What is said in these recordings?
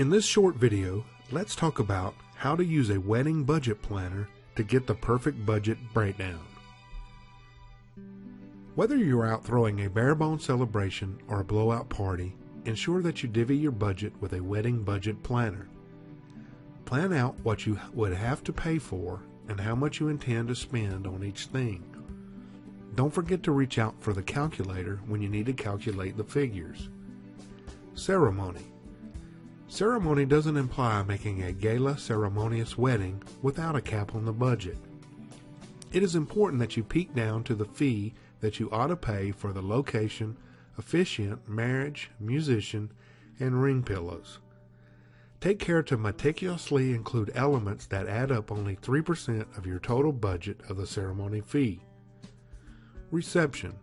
In this short video, let's talk about how to use a wedding budget planner to get the perfect budget breakdown. Whether you're out throwing a bare-bones celebration or a blowout party, ensure that you divvy your budget with a wedding budget planner. Plan out what you would have to pay for and how much you intend to spend on each thing. Don't forget to reach out for the calculator when you need to calculate the figures. Ceremony. Ceremony doesn't imply making a gala ceremonious wedding without a cap on the budget. It is important that you peek down to the fee that you ought to pay for the location, officiant, marriage, musician, and ring pillows. Take care to meticulously include elements that add up only 3% of your total budget of the ceremony fee. Reception.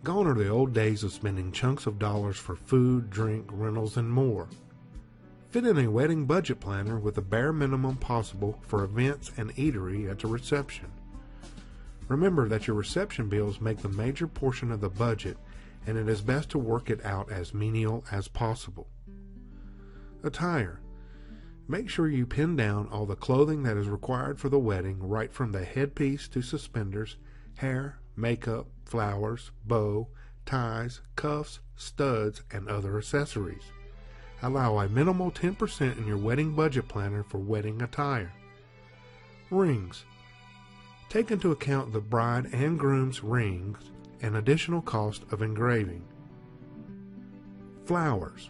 Gone are the old days of spending chunks of dollars for food, drink, rentals, and more. Fit in a wedding budget planner with the bare minimum possible for events and eatery at the reception. Remember that your reception bills make the major portion of the budget, and it is best to work it out as menial as possible. Attire. Make sure you pin down all the clothing that is required for the wedding, right from the headpiece to suspenders, hair, makeup, flowers, bow, ties, cuffs, studs, and other accessories. Allow a minimal 10% in your wedding budget planner for wedding attire. Rings. Take into account the bride and groom's rings and additional cost of engraving. Flowers.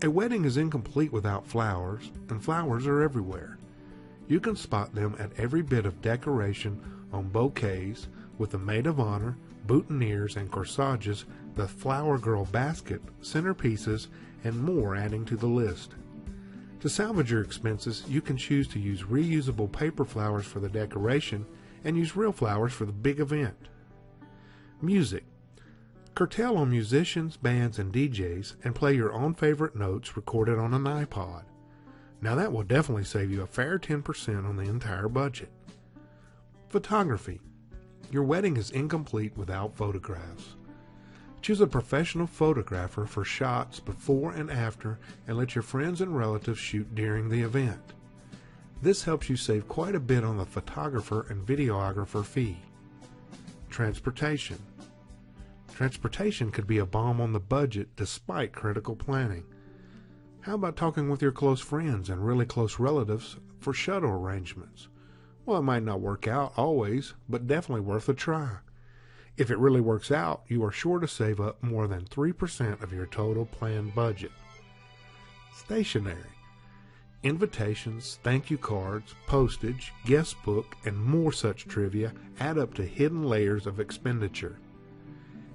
A wedding is incomplete without flowers, and flowers are everywhere. You can spot them at every bit of decoration on bouquets, with the maid of honor, boutonnieres, and corsages, the flower girl basket, centerpieces, and more adding to the list. To salvage your expenses, you can choose to use reusable paper flowers for the decoration and use real flowers for the big event. Music. Curtail on musicians, bands, and DJs and play your own favorite notes recorded on an iPod. Now that will definitely save you a fair 10% on the entire budget. Photography. Your wedding is incomplete without photographs. Choose a professional photographer for shots before and after, and let your friends and relatives shoot during the event. This helps you save quite a bit on the photographer and videographer fee. Transportation. Transportation could be a bomb on the budget despite critical planning. How about talking with your close friends and really close relatives for shuttle arrangements? Well, it might not work out always, but definitely worth a try. If it really works out, you are sure to save up more than 3% of your total planned budget. Stationery. Invitations, thank you cards, postage, guest book, and more such trivia add up to hidden layers of expenditure.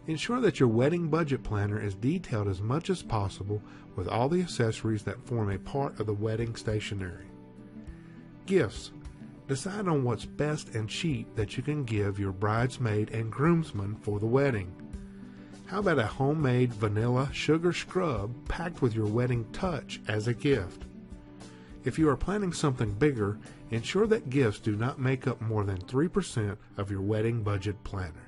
Ensure that your wedding budget planner is detailed as much as possible with all the accessories that form a part of the wedding stationery. Gifts. Decide on what's best and cheap that you can give your bridesmaid and groomsmen for the wedding. How about a homemade vanilla sugar scrub packed with your wedding touch as a gift? If you are planning something bigger, ensure that gifts do not make up more than 3% of your wedding budget planner.